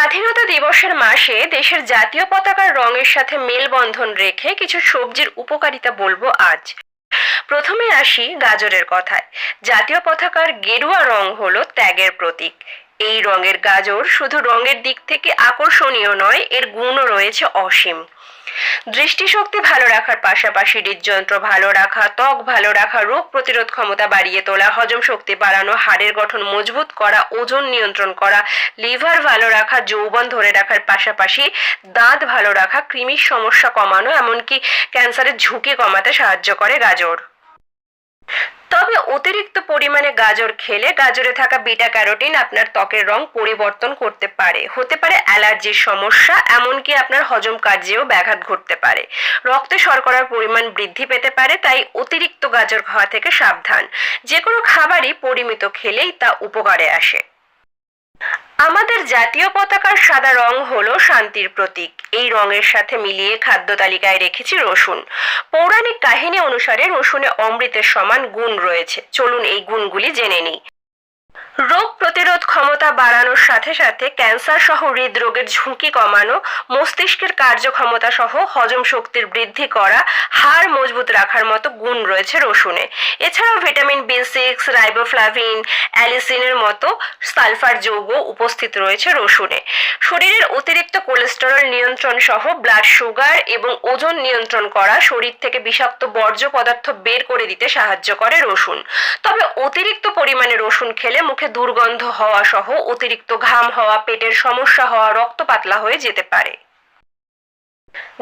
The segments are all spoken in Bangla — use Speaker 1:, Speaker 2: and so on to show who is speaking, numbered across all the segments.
Speaker 1: স্বাধীনতা দিবসের মাসে দেশের জাতীয় পতাকার রঙের সাথে মেলবন্ধন রেখে কিছু সবজির উপকারিতা বলবো আজ। প্রথমে আসি গাজরের কথায়। জাতীয় পতাকার গেরুয়া রং হলো ত্যাগের প্রতীক। এই রঙের গাজর শুধু রঙের দিক থেকে আকর্ষণীয় নয়, এর গুণও রয়েছে অসীম। দৃষ্টিশক্তি ভালো রাখার পাশাপাশি হৃদযন্ত্র ভালো রাখা, ত্বক ভালো রাখা, রোগ প্রতিরোধ ক্ষমতা বাড়িয়ে তোলা, হজম শক্তি বাড়ানো, হাড়ের গঠন মজবুত করা, ওজন নিয়ন্ত্রণ করা, লিভার ভালো রাখা, যৌবন ধরে রাখার পাশাপাশি দাঁত ভালো রাখা, কৃমির সমস্যা কমানো, এমনকি ক্যান্সারের ঝুঁকি কমাতে সাহায্য করে গাজর। তবে অতিরিক্ত পরিমাণে গাজর খেলে গাজরে থাকা বিটা ক্যারোটিন আপনার ত্বকের রং পরিবর্তন করতে পারে, হতে পারে অ্যালার্জির সমস্যা, এমনকি আপনার হজম কার্যেও ব্যাঘাত ঘটতে পারে। রক্তে শর্করার পরিমাণ বৃদ্ধি পেতে পারে, তাই অতিরিক্ত গাজর খাওয়া থেকে সাবধান। যে কোনো খাবারই পরিমিত খেলেই তা উপকারে আসে। আমাদের জাতীয় পতাকার সাদা রং হলো শান্তির প্রতীক। এই রঙের সাথে মিলিয়ে খাদ্য তালিকায় রেখেছি রসুন। পৌরাণিক কাহিনী অনুসারে রসুনে অমৃতের সমান গুণ রয়েছে। চলুন এই গুণগুলি জেনে নিই। রোগ প্রতিরোধ ক্ষমতা বাড়ানোর সাথে সাথে ক্যান্সার সহ হৃদরোগের ঝুঁকি কমানো, মস্তিষ্কের কার্যক্ষমতা সহ হজম শক্তির বৃদ্ধি করা, হাড় মজবুত রাখার মতো গুণ রয়েছে রসুনে। এছাড়াও ভিটামিন বি6, রাইবোফ্লাভিন, অ্যালিসিনের মতো সালফার যৌগ উপস্থিত রয়েছে রসুনে। শরীরের অতিরিক্ত কোলেস্টেরল নিয়ন্ত্রণ সহ ব্লাড সুগার এবং ওজন নিয়ন্ত্রণ করা, শরীর থেকে বিষাক্ত বর্জ্য পদার্থ বের করে দিতে সাহায্য করে রসুন। তবে অতিরিক্ত পরিমাণে রসুন খেলে মুখে দুর্গন্ধ হওয়া সহ অতিরিক্ত ঘাম হওয়া, পেটের সমস্যা হওয়া, রক্ত পাতলা হয়ে যেতে পারে।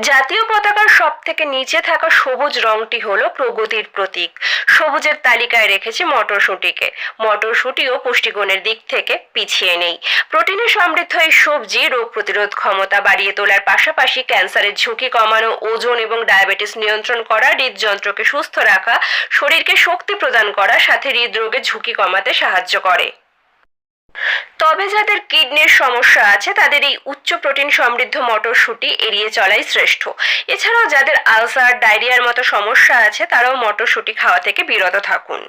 Speaker 1: জাতীয় পতাকার সব থেকে নিচে থাকা সবুজ রংটি হলো প্রগতির প্রতীক। সবুজের তালিকায় রেখেছি মটরশুঁটিকে। মটরশুঁটিও পুষ্টিগুণের দিক থেকে পিছিয়ে নেই। প্রোটিনে সমৃদ্ধ এই সবজি রোগ প্রতিরোধ ক্ষমতা বাড়িয়ে তোলার পাশাপাশি ক্যান্সারের ঝুঁকি কমানো, ওজন এবং ডায়াবেটিস নিয়ন্ত্রণ করা, হৃদযন্ত্রকে সুস্থ রাখা, শরীরকে শক্তি প্রদান করা, সাথে হৃদরোগের ঝুঁকি কমাতে সাহায্য করে। তবে যাদের কিডনির সমস্যা আছে তাদের এই উচ্চ প্রোটিন সমৃদ্ধ মটরশুঁটি এড়িয়ে চলাই শ্রেষ্ঠ। এছাড়াও যাদের আলসার, ডায়রিয়ার মতো সমস্যা আছে তারাও মটরশুঁটি খাওয়া থেকে বিরত থাকুন।